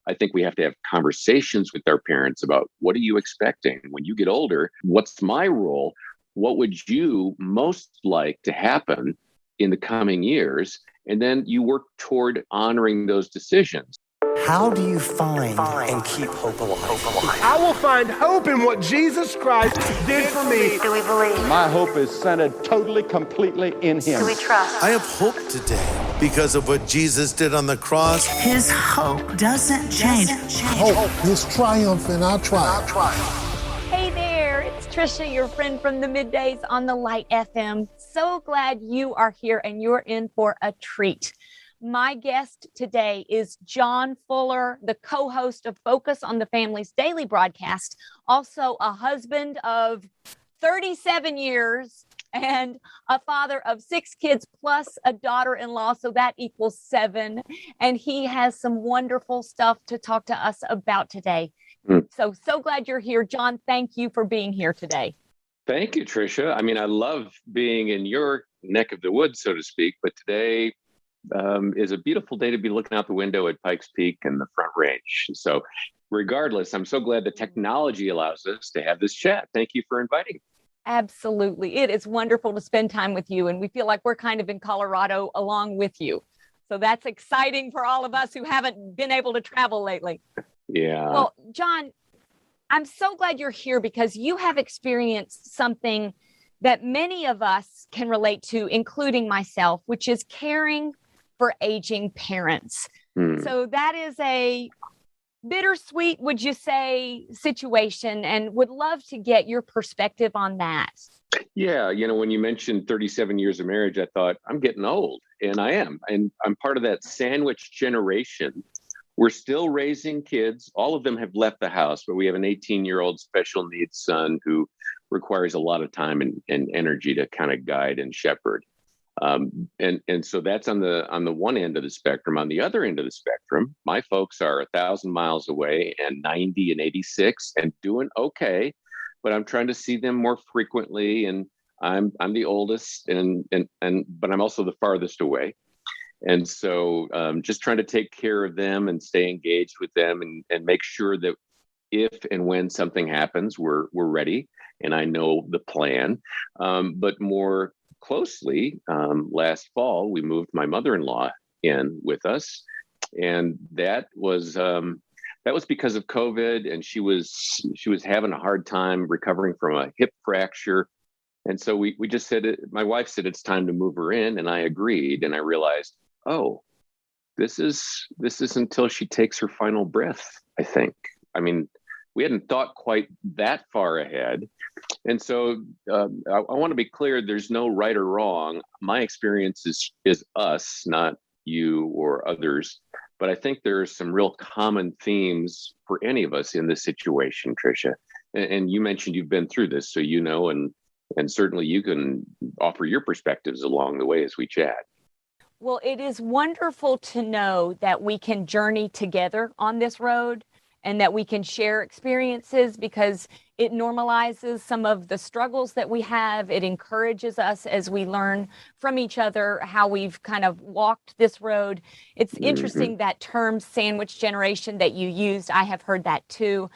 I think we have to have conversations with our parents about, what are you expecting when you get older? What's my role? What would you most like to happen in the coming years? And then you work toward honoring those decisions. How do you find and keep hope alive? I will find hope in what Jesus Christ did for me. Do we believe? My hope is centered totally, completely in Him. Do we trust? I have hope today because of what Jesus did on the cross. His hope doesn't change. Hope is triumph in our triumph. Hey there, it's Tricia, your friend from the middays on the Light FM. So glad you are here and you're in for a treat. My guest today is John Fuller, the co-host of Focus on the Family's daily broadcast, also a husband of 37 years and a father of 6 kids plus a daughter-in-law, so that equals 7. And he has some wonderful stuff to talk to us about today. So glad you're here. John, thank you for being here today. Thank you, Tricia. I mean, I love being in your neck of the woods, so to speak, but today is a beautiful day to be looking out the window at Pikes Peak and the Front Range. So regardless, I'm so glad the technology allows us to have this chat. Thank you for inviting me. Absolutely. It is wonderful to spend time with you. And we feel like we're kind of in Colorado along with you. So that's exciting for all of us who haven't been able to travel lately. Yeah. Well, John, I'm so glad you're here because you have experienced something that many of us can relate to, including myself, which is caring for aging parents. So that is a bittersweet, would you say, situation, and would love to get your perspective on that. Yeah. You know, when you mentioned 37 years of marriage, I thought, I'm getting old, and I am. And I'm part of that sandwich generation. We're still raising kids. All of them have left the house, but we have an 18-year-old special needs son who requires a lot of time and energy to kind of guide and shepherd. And so that's on the one end of the spectrum. On the other end of the spectrum, my folks are 1,000 miles away and 90 and 86 and doing okay, but I'm trying to see them more frequently. And I'm the oldest but I'm also the farthest away. And so just trying to take care of them and stay engaged with them and make sure that if and when something happens, we're ready. And I know the plan. But more closely, last fall, we moved my mother-in-law in with us. And that was because of COVID. And she was having a hard time recovering from a hip fracture. And so we just said, my wife said, it's time to move her in. And I agreed. And I realized, oh, this is until she takes her final breath, I think. I mean, we hadn't thought quite that far ahead. And so I want to be clear, there's no right or wrong. My experience is us, not you or others. But I think there are some real common themes for any of us in this situation, Tricia. And you mentioned you've been through this, so you know, and certainly you can offer your perspectives along the way as we chat. Well, it is wonderful to know that we can journey together on this road and that we can share experiences because it normalizes some of the struggles that we have. It encourages us as we learn from each other how we've kind of walked this road. It's interesting that term sandwich generation that you used. I have heard that too.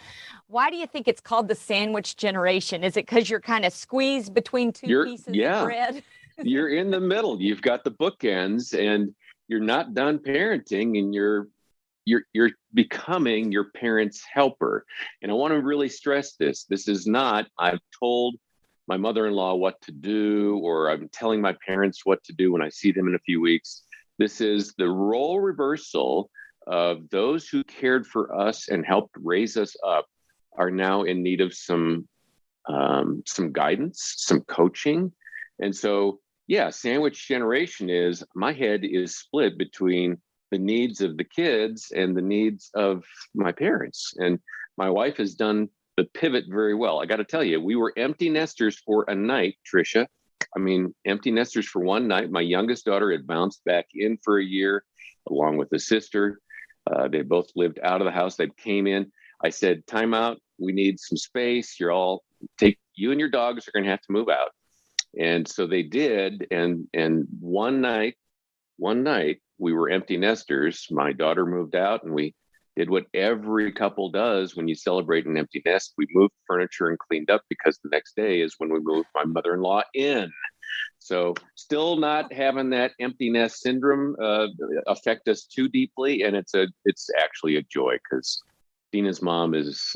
Why do you think it's called the sandwich generation? Is it because you're kind of squeezed between two pieces of bread? You're in the middle. You've got the bookends and you're not done parenting and you're becoming your parent's helper. And I want to really stress this. This is not, I've told my mother-in-law what to do, or I'm telling my parents what to do when I see them in a few weeks. This is the role reversal of those who cared for us and helped raise us up are now in need of some guidance, some coaching. And so, yeah, sandwich generation is, my head is split between the needs of the kids and the needs of my parents. And my wife has done the pivot very well. I got to tell you, we were empty nesters for a night, Tricia. I mean, empty nesters for one night. My youngest daughter had bounced back in for a year, along with a sister. They both lived out of the house. They came in. I said, time out. We need some space. You and your dogs are going to have to move out. And so they did. And one night we were empty nesters. My daughter moved out and we did what every couple does when you celebrate an empty nest. We moved furniture and cleaned up because the next day is when we moved my mother-in-law in. So still not having that empty nest syndrome affect us too deeply. And it's actually a joy because Dina's mom is,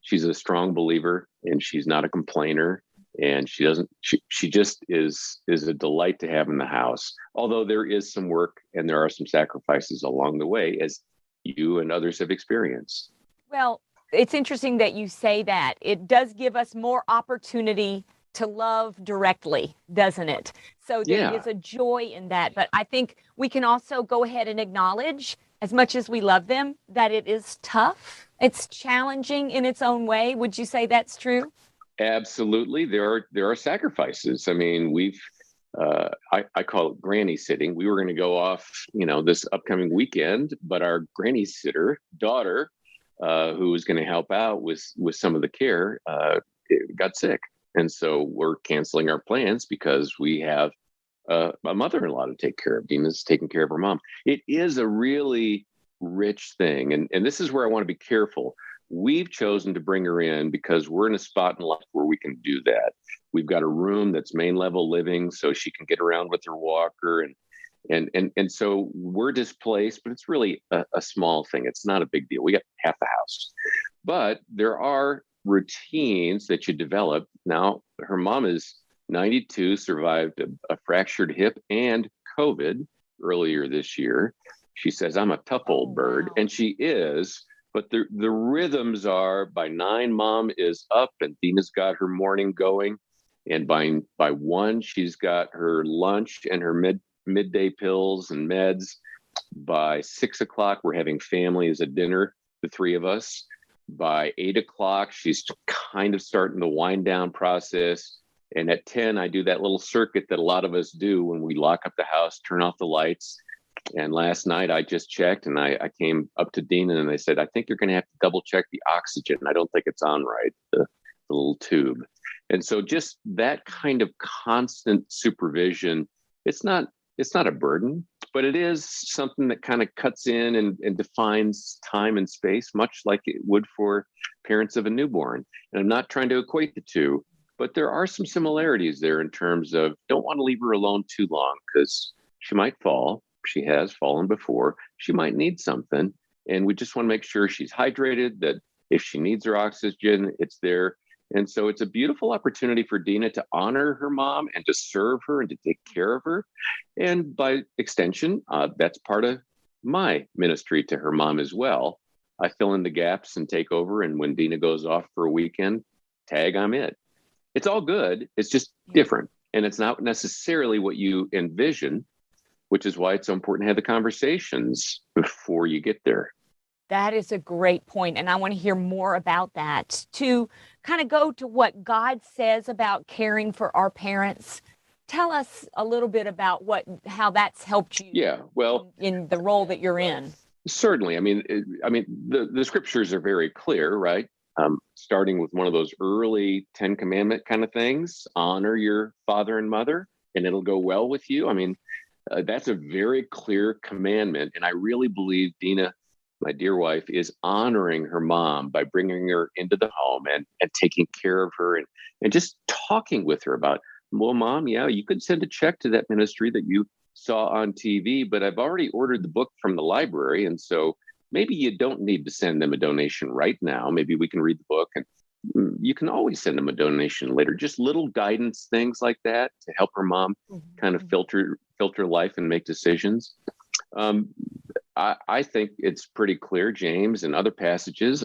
she's a strong believer and she's not a complainer. And she just is a delight to have in the house. Although there is some work and there are some sacrifices along the way, as you and others have experienced. Well, it's interesting that you say that. It does give us more opportunity to love directly, doesn't it? So there is a joy in that. But I think we can also go ahead and acknowledge, as much as we love them, that it is tough. It's challenging in its own way. Would you say that's true? Absolutely. There are sacrifices. I mean, I call it granny sitting. We were going to go off, this upcoming weekend, but our granny sitter daughter, who was going to help out with some of the care, got sick. And so we're canceling our plans because we have a mother-in-law to take care of. Dina's taking care of her mom. It is a really rich thing. And this is where I want to be careful. We've chosen to bring her in because we're in a spot in life where we can do that. We've got a room that's main level living so she can get around with her walker. And so we're displaced, but it's really a small thing. It's not a big deal. We got half the house. But there are routines that you develop. Now, her mom is 92, survived a fractured hip and COVID earlier this year. She says, I'm a tough old bird. And she is. But the rhythms are by 9, mom is up and Dina's got her morning going. And by 1, she's got her lunch and her midday pills and meds. By 6 o'clock, we're having family as a dinner, the 3 of us. By 8 o'clock, she's kind of starting the wind down process. And at 10, I do that little circuit that a lot of us do when we lock up the house, turn off the lights. And last night I just checked and I came up to Dina and I said, I think you're going to have to double check the oxygen. I don't think it's on right, the little tube. And so just that kind of constant supervision, it's not a burden, but it is something that kind of cuts in and defines time and space, much like it would for parents of a newborn. And I'm not trying to equate the two, but there are some similarities there in terms of don't want to leave her alone too long because she might fall. She has fallen before. She might need something. And we just want to make sure she's hydrated, that if she needs her oxygen, it's there. And so it's a beautiful opportunity for Dina to honor her mom and to serve her and to take care of her. And by extension, that's part of my ministry to her mom as well. I fill in the gaps and take over. And when Dina goes off for a weekend, tag, I'm it. It's all good. It's just different. And it's not necessarily what you envision, which is why it's so important to have the conversations before you get there. That is a great point, and I want to hear more about that. To kind of go to what God says about caring for our parents, tell us a little bit about how that's helped you. Yeah, well, in the role that you're in. Certainly. I mean, the scriptures are very clear, right? Starting with one of those early 10 commandment kind of things: honor your father and mother, and it'll go well with you. I mean, that's a very clear commandment, and I really believe Dina, my dear wife, is honoring her mom by bringing her into the home and taking care of her and just talking with her about, well, mom, yeah, you could send a check to that ministry that you saw on TV, but I've already ordered the book from the library. And so maybe you don't need to send them a donation right now. Maybe we can read the book and you can always send them a donation later. Just little guidance, things like that to help her mom kind of filter life and make decisions. I think it's pretty clear, James, and other passages,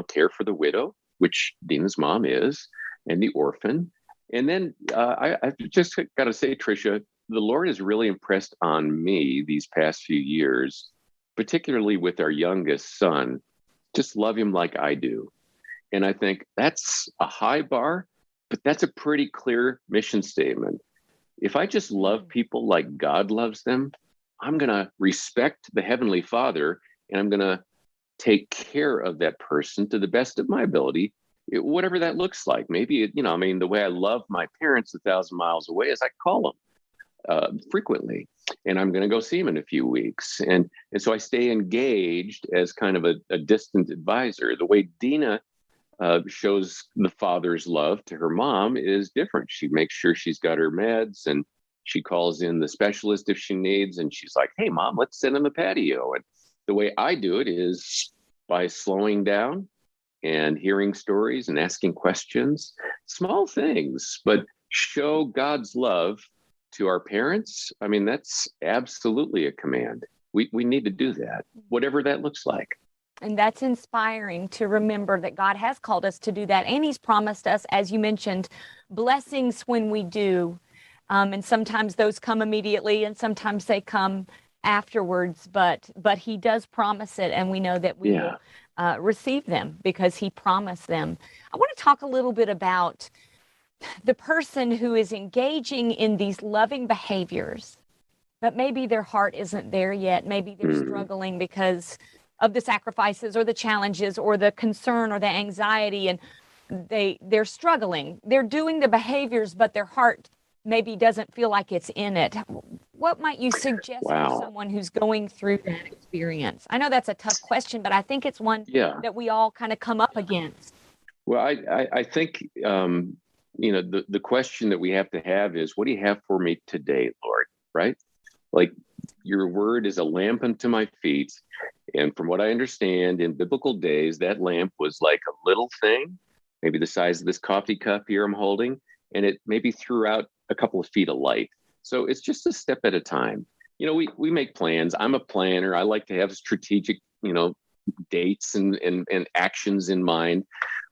care for the widow, which Dina's mom is, and the orphan. And then I've just got to say, Tricia, the Lord has really impressed on me these past few years, particularly with our youngest son, just love him like I do. And I think that's a high bar, but that's a pretty clear mission statement. If I just love people like God loves them, I'm going to respect the Heavenly Father, and I'm going to take care of that person to the best of my ability, whatever that looks like. Maybe, the way I love my parents 1,000 miles away is I call them. frequently, and I'm going to go see him in a few weeks. And so I stay engaged as kind of a distant advisor. The way Dina shows the father's love to her mom is different. She makes sure she's got her meds, and she calls in the specialist if she needs. And she's like, "Hey, Mom, let's sit on the patio." And the way I do it is by slowing down and hearing stories and asking questions, small things, but show God's love to our parents. I mean, that's absolutely a command. We need to do that, whatever that looks like. And that's inspiring to remember that God has called us to do that. And he's promised us, as you mentioned, blessings when we do. And sometimes those come immediately and sometimes they come afterwards, but he does promise it. And we know that we will receive them because he promised them. I want to talk a little bit about the person who is engaging in these loving behaviors, but maybe their heart isn't there yet. Maybe they're struggling because of the sacrifices or the challenges or the concern or the anxiety, and they're struggling. They're doing the behaviors, but their heart maybe doesn't feel like it's in it. What might you suggest for someone who's going through that experience? I know that's a tough question, but I think it's one that we all kind of come up against. Well, I think, the question that we have to have is, what do you have for me today, Lord? Right? Like, your word is a lamp unto my feet. And from what I understand, in biblical days, that lamp was like a little thing, maybe the size of this coffee cup here I'm holding, and it maybe threw out a couple of feet of light. So it's just a step at a time. We make plans. I'm a planner. I like to have strategic, dates and actions in mind.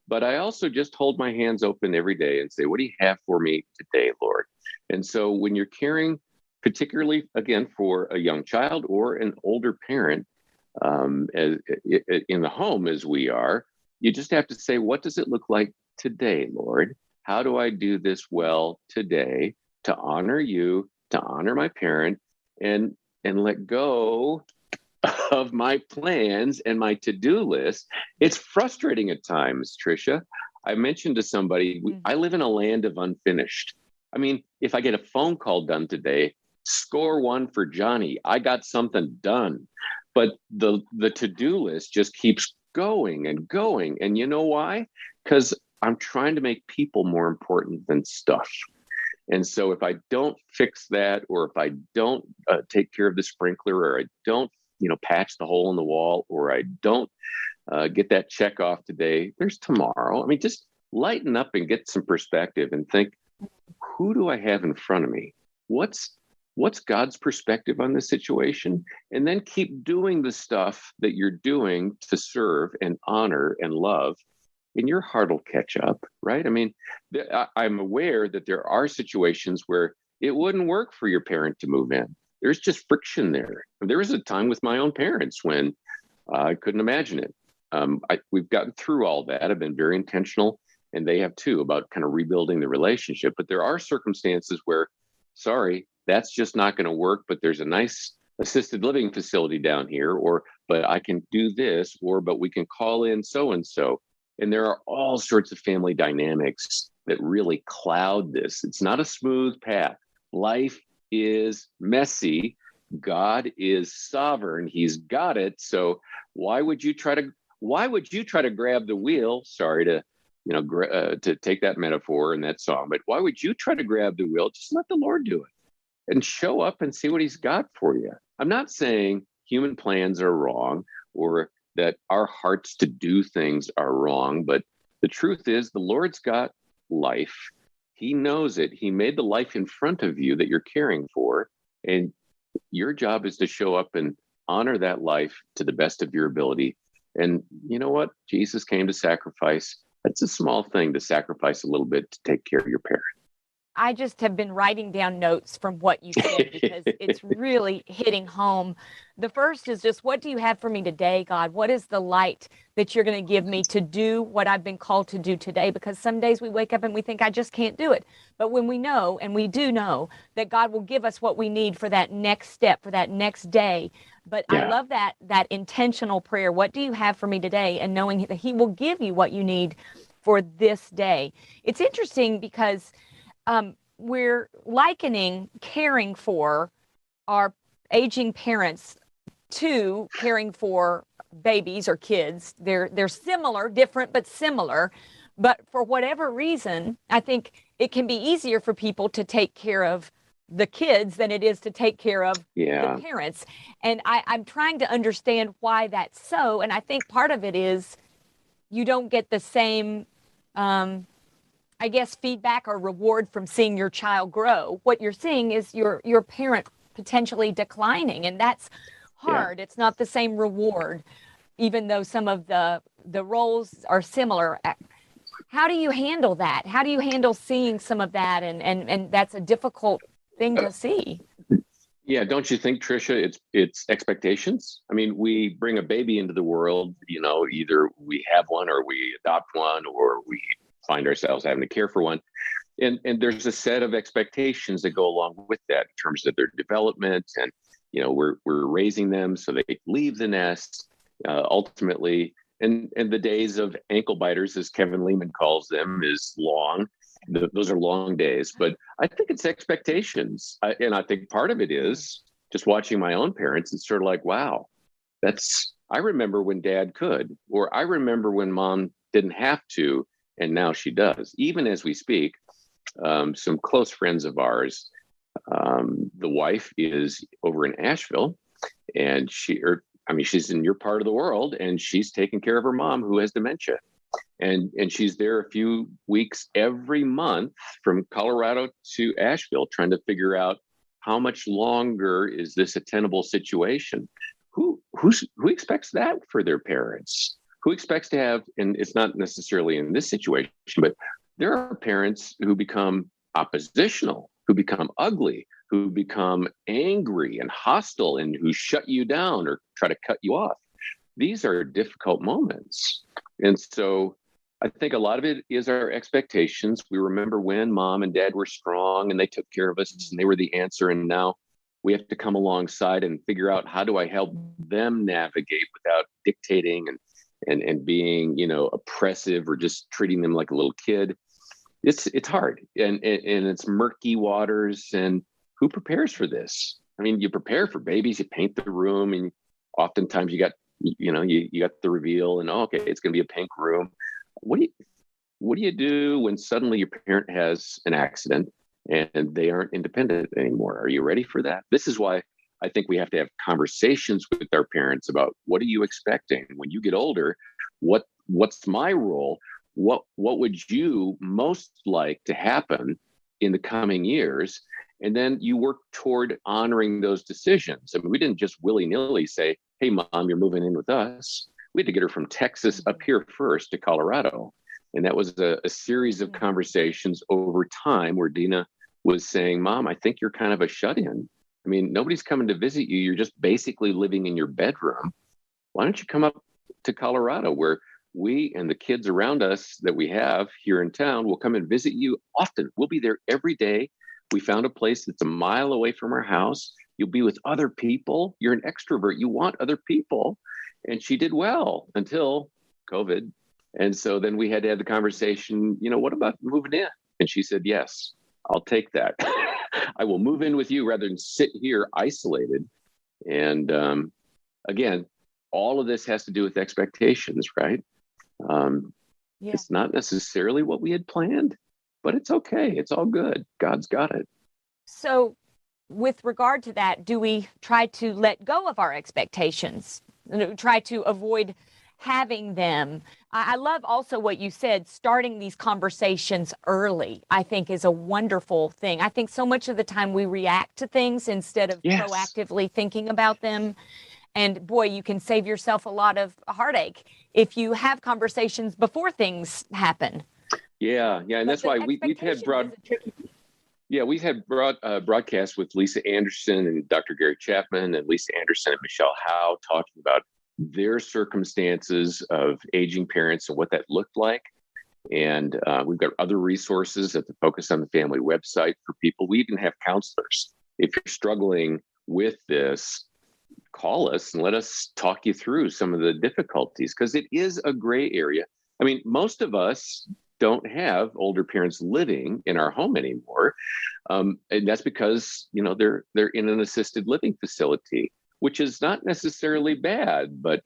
But I also just hold my hands open every day and say, what do you have for me today, Lord? And so when you're caring, particularly, again, for a young child or an older parent, in the home as we are, you just have to say, what does it look like today, Lord? How do I do this well today to honor you, to honor my parent, and let go of my plans and my to-do list? It's frustrating at times, Tricia. I mentioned to somebody, I live in a land of unfinished. I mean, if I get a phone call done today, score one for Johnny. I got something done. But the to-do list just keeps going and going. And you know why? Because I'm trying to make people more important than stuff. And so if I don't fix that, or if I don't take care of the sprinkler, or I don't, patch the hole in the wall, or I don't get that check off today, there's tomorrow. I mean, just lighten up and get some perspective and think, who do I have in front of me? What's God's perspective on this situation? And then keep doing the stuff that you're doing to serve and honor and love, and your heart will catch up, right? I mean, I'm aware that there are situations where it wouldn't work for your parent to move in. There's just friction there. There was a time with my own parents when I couldn't imagine it. We've gotten through all that. I've been very intentional, and they have too, about kind of rebuilding the relationship. But there are circumstances where, sorry, that's just not going to work, but there's a nice assisted living facility down here, but I can do this, but we can call in so-and-so. And there are all sorts of family dynamics that really cloud this. It's not a smooth path. Life is messy. God is sovereign. He's got it. So why would you try to grab the wheel? Sorry to take that metaphor in that song, but why would you try to grab the wheel? Just let the Lord do it and show up and see what he's got for you. I'm not saying human plans are wrong or that our hearts to do things are wrong, but the truth is the Lord's got life. He knows it. He made the life in front of you that you're caring for, and your job is to show up and honor that life to the best of your ability. And you know what? Jesus came to sacrifice. It's a small thing to sacrifice a little bit to take care of your parent. I just have been writing down notes from what you said because it's really hitting home. The first is just, what do you have for me today, God? What is the light that you're going to give me to do what I've been called to do today? Because some days we wake up and we think, I just can't do it. But when we know, and we do know, that God will give us what we need for that next step, for that next day. But I love that intentional prayer. What do you have for me today? And knowing that he will give you what you need for this day. It's interesting because we're likening caring for our aging parents to caring for babies or kids. They're similar, different, but similar. But for whatever reason, I think it can be easier for people to take care of the kids than it is to take care of the parents. And I'm trying to understand why that's so. And I think part of it is you don't get the same, I guess, feedback or reward from seeing your child grow. What you're seeing is your parent potentially declining, and that's hard. It's not the same reward, even though some of the roles are similar. How do you handle that? How do you handle seeing some of that? And that's a difficult thing to see. Yeah, don't you think, Tricia, it's expectations? I mean, we bring a baby into the world, either we have one or we adopt one or we find ourselves having to care for one. And there's a set of expectations that go along with that in terms of their development. And, we're raising them so they leave the nest ultimately. And the days of ankle biters, as Kevin Lehman calls them, is long. Those are long days, but I think it's expectations. And I think part of it is just watching my own parents. It's sort of like, wow, I remember when dad could, or I remember when mom didn't have to, and now she does. Even as we speak, some close friends of ours, the wife is over in Asheville, and she's in your part of the world, and she's taking care of her mom who has dementia. And she's there a few weeks every month from Colorado to Asheville, trying to figure out how much longer is this a tenable situation. Who expects that for their parents? Who expects to have, and it's not necessarily in this situation, but there are parents who become oppositional, who become ugly, who become angry and hostile, and who shut you down or try to cut you off. These are difficult moments. And so I think a lot of it is our expectations. We remember when mom and dad were strong and they took care of us and they were the answer. And now we have to come alongside and figure out, how do I help them navigate without dictating and being, oppressive or just treating them like a little kid. It's hard and it's murky waters. And who prepares for this? I mean, you prepare for babies, you paint the room, and oftentimes you got the reveal, and okay, it's going to be a pink room. What do you do when suddenly your parent has an accident and they aren't independent anymore? Are you ready for that? This is why I think we have to have conversations with our parents about, what are you expecting when you get older? What's my role? What would you most like to happen in the coming years? And then you work toward honoring those decisions. I mean, we didn't just willy-nilly say, hey, mom, you're moving in with us. We had to get her from Texas up here first to Colorado. And that was a series of conversations over time where Dina was saying, Mom, I think you're kind of a shut-in. I mean, nobody's coming to visit you. You're just basically living in your bedroom. Why don't you come up to Colorado, where we and the kids around us that we have here in town will come and visit you often. We'll be there every day. We found a place that's a mile away from our house. You'll be with other people. You're an extrovert. You want other people. And she did well until COVID. And so then we had to have the conversation, what about moving in? And she said, yes, I'll take that. I will move in with you rather than sit here isolated. And again, all of this has to do with expectations, right? It's not necessarily what we had planned, but it's okay. It's all good. God's got it. So with regard to that, do we try to let go of our expectations? Try to avoid having them? I love also what you said, starting these conversations early, I think is a wonderful thing. I think so much of the time we react to things instead of proactively thinking about them. And boy, you can save yourself a lot of heartache if you have conversations before things happen. Yeah. And that's why we've had broadcasts with Lisa Anderson and Dr. Gary Chapman and Lisa Anderson and Michelle Howe talking about their circumstances of aging parents and what that looked like. And we've got other resources at the Focus on the Family website for people. We even have counselors. If you're struggling with this, call us and let us talk you through some of the difficulties, because it is a gray area. I mean, most of us don't have older parents living in our home anymore. And that's because, they're in an assisted living facility, which is not necessarily bad, but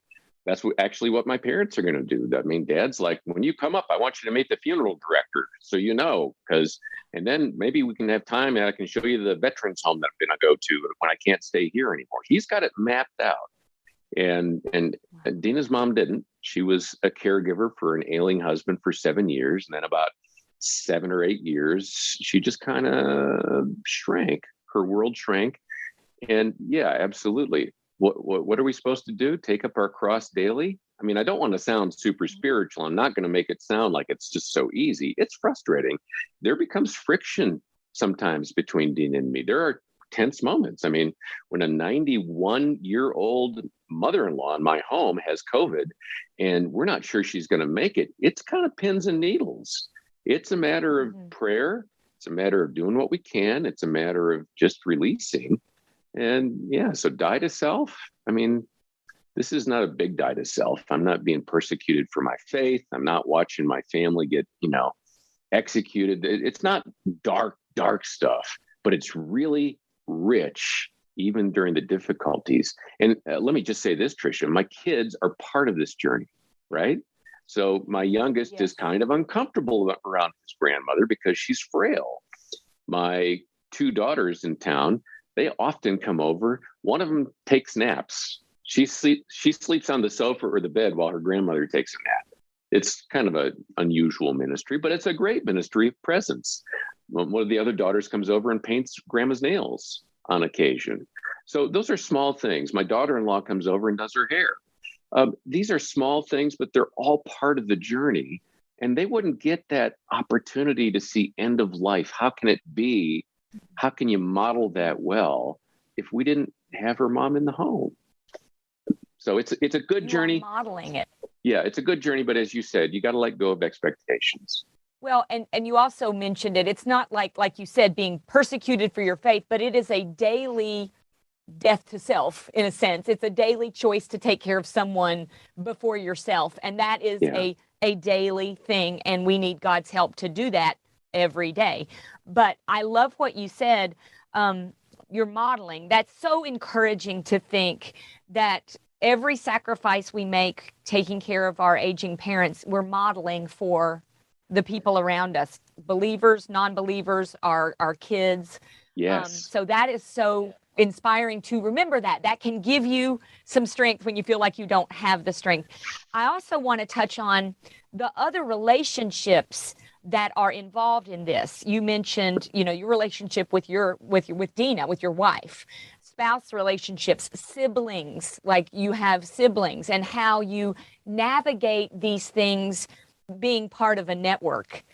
that's actually what my parents are going to do. I mean, Dad's like, when you come up, I want you to meet the funeral director. So, and then maybe we can have time and I can show you the veterans home that I'm going to go to when I can't stay here anymore. He's got it mapped out. And Dina's mom didn't. She was a caregiver for an ailing husband for 7 years. And then about 7 or 8 years, she just kind of shrank. Her world shrank. And yeah, absolutely. What are we supposed to do? Take up our cross daily? I mean, I don't want to sound super spiritual. I'm not going to make it sound like it's just so easy. It's frustrating. There becomes friction sometimes between Dina and me. There are tense moments. I mean, when a 91-year-old mother-in-law in my home has COVID and we're not sure she's going to make it, it's kind of pins and needles. It's a matter of prayer. It's a matter of doing what we can. It's a matter of just releasing. And yeah, so die to self. I mean, this is not a big die to self. I'm not being persecuted for my faith. I'm not watching my family get, executed. It's not dark stuff, but it's really rich, even during the difficulties. And let me just say this, Tricia, my kids are part of this journey, right? So my youngest is kind of uncomfortable around his grandmother because she's frail. My 2 daughters in town, they often come over. One of them takes naps. She sleeps on the sofa or the bed while her grandmother takes a nap. It's kind of an unusual ministry, but it's a great ministry of presence. One of the other daughters comes over and paints grandma's nails on occasion. So those are small things. My daughter-in-law comes over and does her hair. These are small things, but they're all part of the journey. And they wouldn't get that opportunity to see end of life. How can it be? How can you model that well if we didn't have her mom in the home? So it's a good journey. Modeling it. Yeah, it's a good journey. But as you said, you got to let go of expectations. Well, and you also mentioned it. It's not like you said, being persecuted for your faith, but it is a daily death to self, in a sense. It's a daily choice to take care of someone before yourself. And that is a daily thing. And we need God's help to do that every day. But I love what you said. You're modeling. That's so encouraging to think that every sacrifice we make, taking care of our aging parents, we're modeling for the people around us, believers, non-believers, our kids. Yes. So that is so inspiring to remember that. That can give you some strength when you feel like you don't have the strength. I also want to touch on the other relationships that are involved in this. You mentioned, your relationship with Dina, with your wife, spouse relationships, siblings, like you have siblings, and how you navigate these things being part of a network.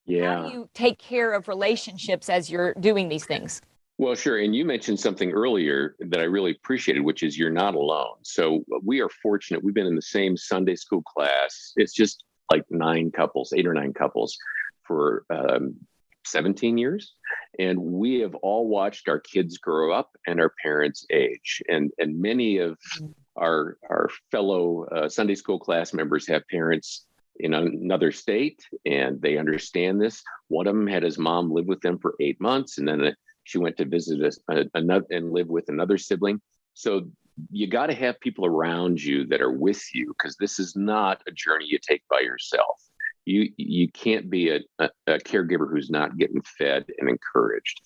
Yeah. How do you take care of relationships as you're doing these things? Well, sure. And you mentioned something earlier that I really appreciated, which is you're not alone. So we are fortunate. We've been in the same Sunday school class. It's just like 8 or 9 couples for 17 years. And we have all watched our kids grow up and our parents age. And many of our fellow Sunday school class members have parents in another state, and they understand this. One of them had his mom live with them for 8 months, and then she went to visit another and live with another sibling. So you got to have people around you that are with you, because this is not a journey you take by yourself. You can't be a caregiver who's not getting fed and encouraged.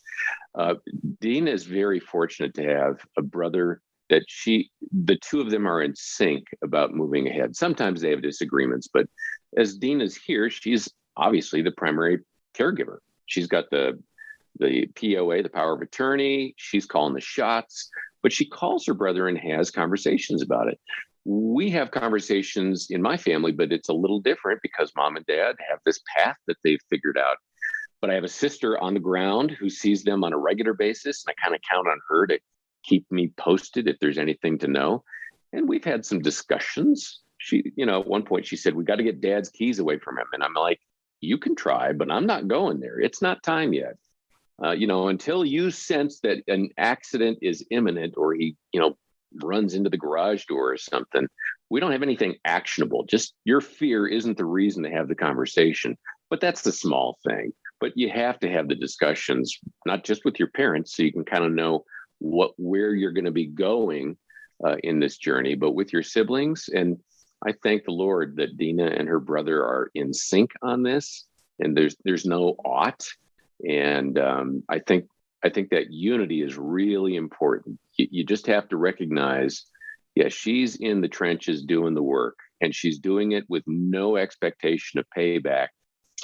Dina is very fortunate to have a brother that the two of them are in sync about moving ahead. Sometimes they have disagreements, but as Dina's here, she's obviously the primary caregiver. She's got the POA, the power of attorney. She's calling the shots, but she calls her brother and has conversations about it. We have conversations in my family, but it's a little different because mom and dad have this path that they've figured out. But I have a sister on the ground who sees them on a regular basis, and I kind of count on her to keep me posted if there's anything to know. And we've had some discussions. She, at one point she said, we got to get dad's keys away from him. And I'm like, you can try, but I'm not going there. It's not time yet. Until you sense that an accident is imminent, or he, runs into the garage door or something, we don't have anything actionable. Just your fear isn't the reason to have the conversation. but that's the small thing. But you have to have the discussions, not just with your parents, so you can kind of know where you're going to be going in this journey, but with your siblings. And I thank the Lord that Dina and her brother are in sync on this, and there's no ought. And I think that unity is really important. You just have to recognize, yeah, she's in the trenches doing the work, and she's doing it with no expectation of payback.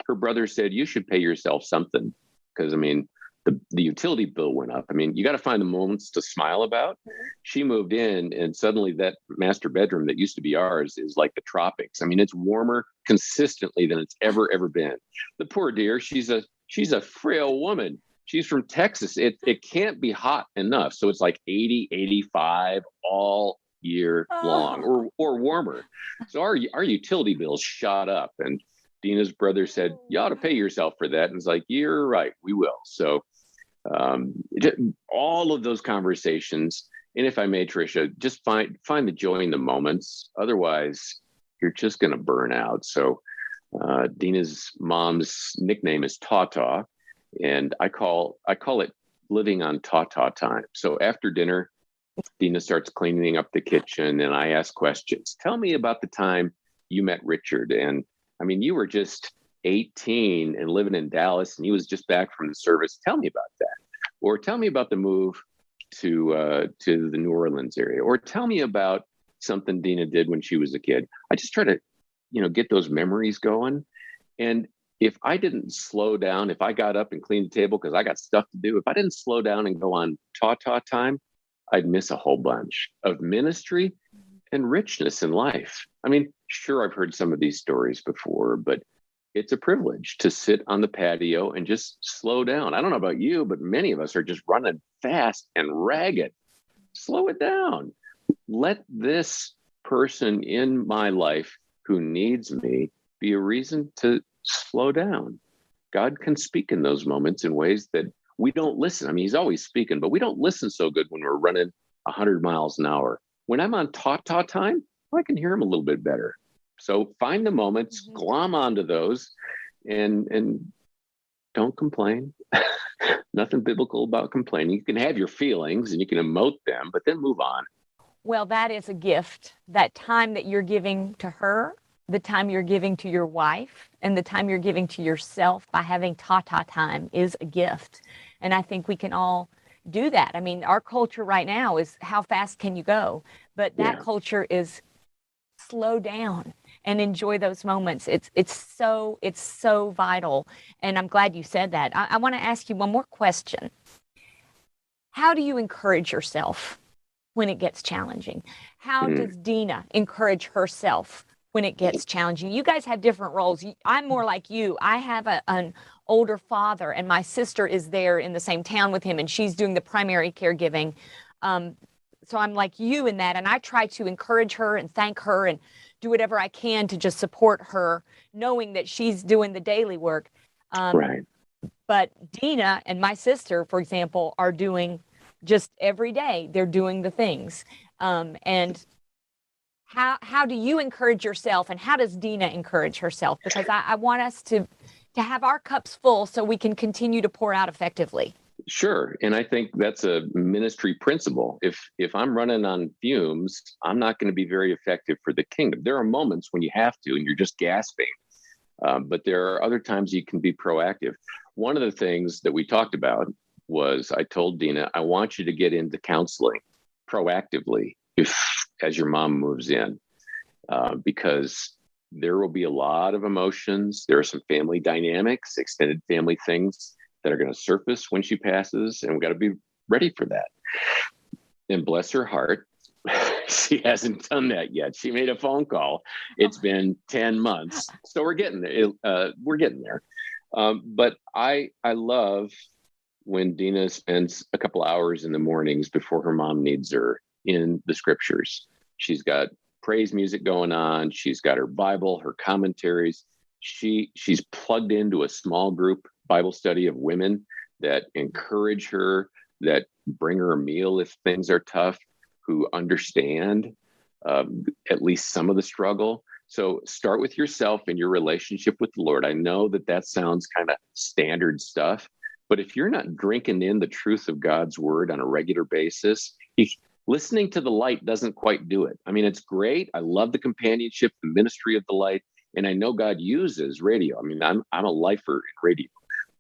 Her brother said, you should pay yourself something, because, I mean, the utility bill went up. I mean, you got to find the moments to smile about. She moved in, and suddenly that master bedroom that used to be ours is like the tropics. I mean, it's warmer consistently than it's ever been. The poor dear, she's a frail woman. She's from Texas. It can't be hot enough. So it's like 80, 85 all year long, or warmer. So our utility bills shot up, and Dina's brother said, you ought to pay yourself for that. And it's like, you're right, we will. So all of those conversations. And if I may, Tricia, just find the joy in the moments. Otherwise, you're just going to burn out. So Dina's mom's nickname is Tata, and I call it living on Tata time. So after dinner, Dina starts cleaning up the kitchen, and I ask questions. Tell me about the time you met Richard. And I mean, you were just 18 and living in Dallas, and he was just back from the service. Tell me about that. Or tell me about the move to the New Orleans area. Or tell me about something Dina did when she was a kid. I just try to, get those memories going. And if I didn't slow down, if I got up and cleaned the table because I got stuff to do, if I didn't slow down and go on Tata time, I'd miss a whole bunch of ministry and richness in life. I mean, sure, I've heard some of these stories before, but it's a privilege to sit on the patio and just slow down. I don't know about you, but many of us are just running fast and ragged. Slow it down. Let this person in my life who needs me be a reason to slow down. God can speak in those moments in ways that we don't listen. I mean, he's always speaking, but we don't listen so good when we're running 100 miles an hour. When I'm on Tata time, I can hear him a little bit better. So find the moments, glom onto those, and don't complain. Nothing biblical about complaining. You can have your feelings and you can emote them, but then move on. Well, that is a gift. That time that you're giving to her, the time you're giving to your wife, and the time you're giving to yourself by having Tata time is a gift. And I think we can all do that. I mean, our culture right now is how fast can you go? But that culture is slow down and enjoy those moments. It's so vital. And I'm glad you said that. I want to ask you one more question. How do you encourage yourself when it gets challenging? How does Dina encourage herself when it gets challenging? You guys have different roles. I'm more like you. I have an older father, and my sister is there in the same town with him, and she's doing the primary caregiving. So I'm like you in that, and I try to encourage her and thank her and do whatever I can to just support her, knowing that she's doing the daily work. Right. But Dina and my sister, for example, are doing just every day. They're doing the things. And how do you encourage yourself, and how does Dina encourage herself? Because I want us to have our cups full so we can continue to pour out effectively. Sure. And I think that's a ministry principle. If I'm running on fumes, I'm not going to be very effective for the kingdom. There are moments when you have to and you're just gasping. But there are other times you can be proactive. One of the things that we talked about was I told Dina, I want you to get into counseling proactively as your mom moves in, because there will be a lot of emotions. There are some family dynamics, extended family things that are going to surface when she passes, and we got to be ready for that. And bless her heart, she hasn't done that yet. She made a phone call. It's been 10 months, so we're getting there. But I love when Dina spends a couple hours in the mornings before her mom needs her in the scriptures. She's got praise music going on. She's got her Bible, her commentaries. She's plugged into a small group Bible study of women that encourage her, that bring her a meal if things are tough, who understand at least some of the struggle. So start with yourself and your relationship with the Lord. I know that sounds kind of standard stuff, but if you're not drinking in the truth of God's word on a regular basis, listening to the light doesn't quite do it. I mean, it's great. I love the companionship, the ministry of the light, and I know God uses radio. I mean, I'm a lifer in radio,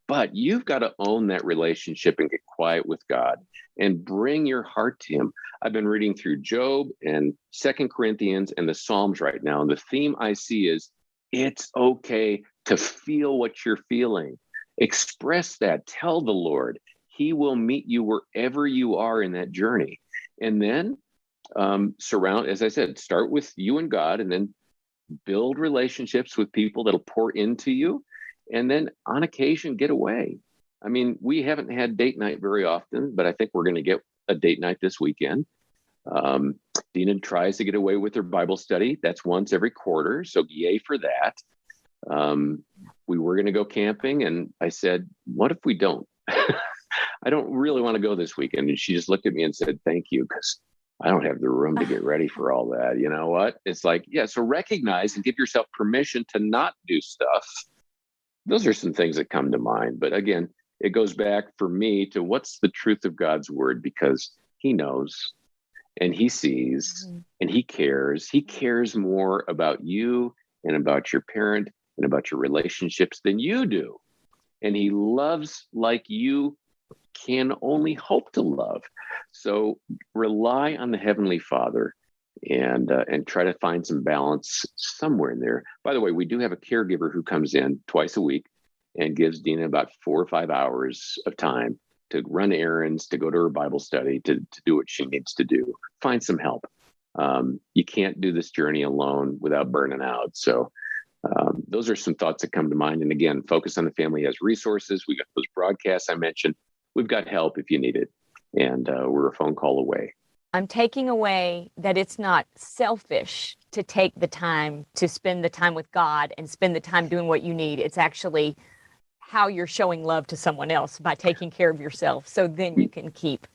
but you've got to own that relationship and get quiet with God and bring your heart to him. I've been reading through Job and 2 Corinthians and the Psalms right now. And the theme I see is it's okay to feel what you're feeling. Express that. Tell the Lord. He will meet you wherever you are in that journey. And then as I said, start with you and God, and then build relationships with people that'll pour into you. And then on occasion, get away. I mean, we haven't had date night very often, but I think we're going to get a date night this weekend. Dina tries to get away with her Bible study. That's once every quarter. So yay for that. We were going to go camping, and I said, what if we don't? I don't really want to go this weekend. And she just looked at me and said, thank you, because I don't have the room to get ready for all that. You know what? It's like, yeah, so recognize and give yourself permission to not do stuff. Those are some things that come to mind. But again, it goes back for me to what's the truth of God's word, because he knows and he sees and he cares. He cares more about you and about your parent and about your relationships than you do. And he loves like you can only hope to love. So rely on the Heavenly Father and try to find some balance somewhere in there. By the way, we do have a caregiver who comes in twice a week and gives Dina about 4 or 5 hours of time to run errands, to go to her Bible study, to do what she needs to do. Find some help. You can't do this journey alone without burning out. So those are some thoughts that come to mind. And again, Focus on the Family has resources. We got those broadcasts I mentioned. We've got help if you need it. And we're a phone call away. I'm taking away that it's not selfish to take the time to spend the time with God and spend the time doing what you need. It's actually how you're showing love to someone else by taking care of yourself. So then you can keep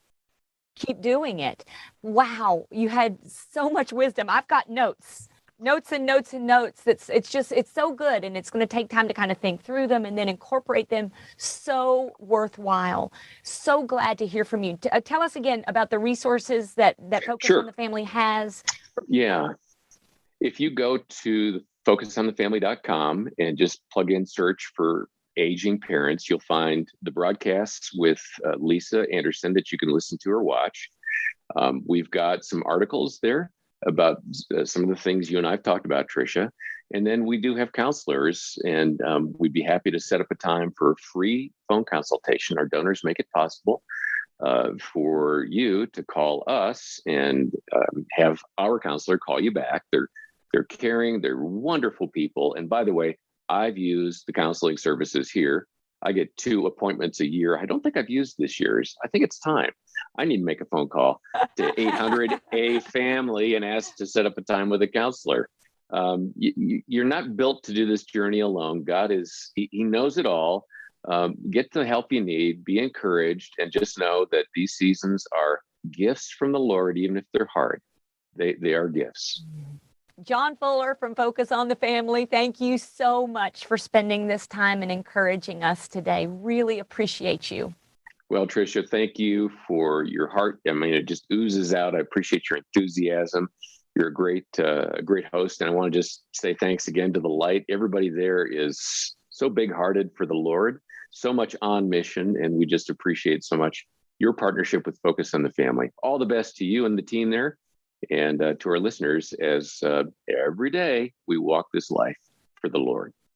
doing it. Wow. You had so much wisdom. I've got notes and notes and notes. It's so good. And it's going to take time to kind of think through them and then incorporate them. So worthwhile. So glad to hear from you. Tell us again about the resources that Focus on the Family has. Yeah. If you go to focusonthefamily.com and just plug in search for aging parents, you'll find the broadcasts with Lisa Anderson that you can listen to or watch. We've got some articles there about some of the things you and I've talked about, Tricia. And then we do have counselors, and we'd be happy to set up a time for a free phone consultation. Our donors make it possible for you to call us and have our counselor call you back. They're caring, they're wonderful people. And by the way, I've used the counseling services here. I get 2 appointments a year. I don't think I've used this year's. I think it's time. I need to make a phone call to 800-A-FAMILY and ask to set up a time with a counselor. You're not built to do this journey alone. God he knows it all. Get the help you need, be encouraged, and just know that these seasons are gifts from the Lord, even if they're hard. They are gifts. John Fuller from Focus on the Family, thank you so much for spending this time and encouraging us today. Really appreciate you. Well, Tricia, thank you for your heart. I mean, it just oozes out. I appreciate your enthusiasm. You're a great host. And I want to just say thanks again to the Light. Everybody there is so big-hearted for the Lord, so much on mission. And we just appreciate so much your partnership with Focus on the Family. All the best to you and the team there. And to our listeners, as every day we walk this life for the Lord.